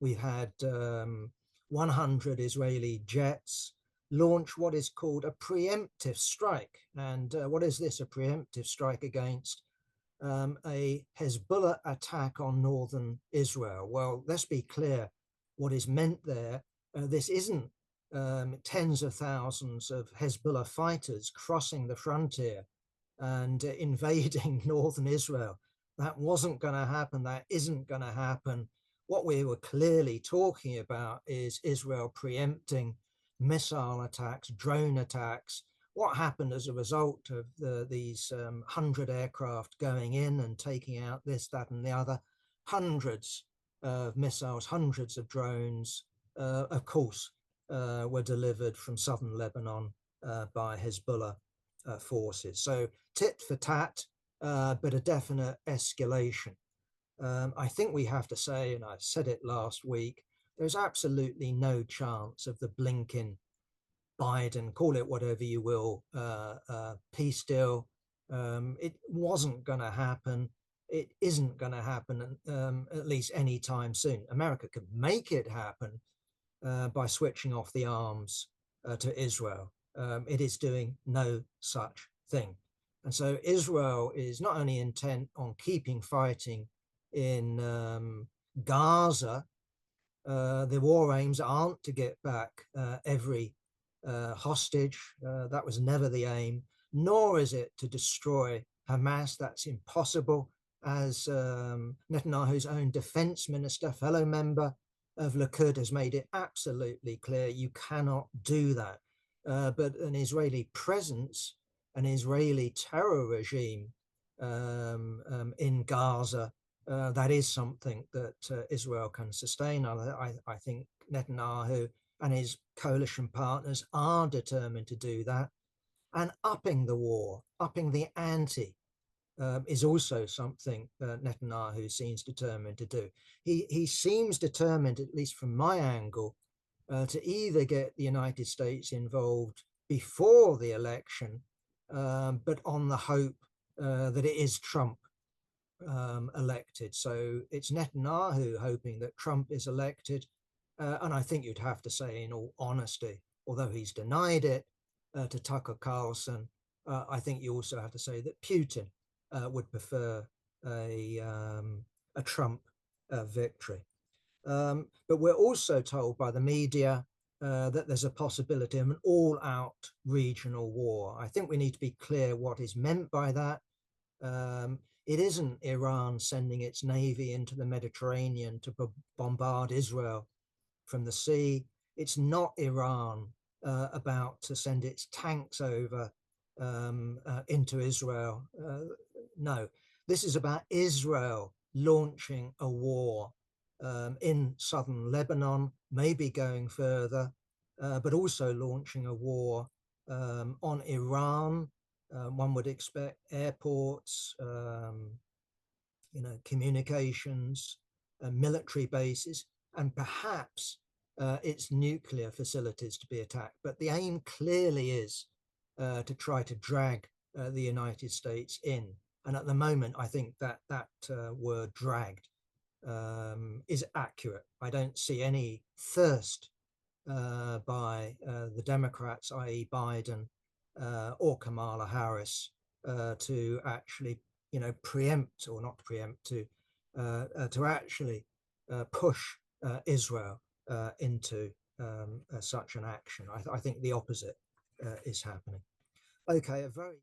we had 100 Israeli jets launch what is called a preemptive strike. And what is this? A preemptive strike against a Hezbollah attack on northern Israel. Well, let's be clear what is meant there. This isn't tens of thousands of Hezbollah fighters crossing the frontier and invading northern Israel. That wasn't going to happen. That isn't going to happen. What we were clearly talking about is Israel preempting missile attacks, drone attacks. What happened as a result of these 100 aircraft going in and taking out this, that, and the other? Hundreds of missiles, hundreds of drones, of course, were delivered from southern Lebanon by Hezbollah forces. So tit for tat, but a definite escalation. I think we have to say, and I said it last week, there's absolutely no chance of the Blinken Biden, call it whatever you will, peace deal. It wasn't going to happen. It isn't going to happen, at least anytime soon. America could make it happen by switching off the arms to Israel. It is doing no such thing. And so Israel is not only intent on keeping fighting in Gaza. The war aims aren't to get back every hostage. That was never the aim, nor is it to destroy Hamas. That's impossible, as Netanyahu's own defense minister, fellow member of Likud, has made it absolutely clear you cannot do that. But an Israeli presence, an Israeli terror regime in Gaza, that is something that Israel can sustain. I think Netanyahu and his coalition partners are determined to do that. And upping the war, upping the ante, is also something Netanyahu seems determined to do. He seems determined, at least from my angle, to either get the United States involved before the election, but on the hope that it is Trump elected. So it's Netanyahu hoping that Trump is elected. And I think you'd have to say, in all honesty, although he's denied it to Tucker Carlson, I think you also have to say that Putin would prefer a Trump victory. But we're also told by the media that there's a possibility of an all-out regional war. I think we need to be clear what is meant by that. It isn't Iran sending its navy into the Mediterranean to bombard Israel from the sea. It's not Iran about to send its tanks over into Israel. No, this is about Israel launching a war in southern Lebanon, maybe going further, but also launching a war on Iran. One would expect airports, communications, military bases, and perhaps its nuclear facilities to be attacked. But the aim clearly is to try to drag the United States in. And at the moment, I think that word dragged is accurate. I don't see any thirst by the Democrats, i.e. Biden or Kamala Harris, to actually, preempt, or not preempt, to actually push Israel into such an action. I think the opposite is happening. Okay, a very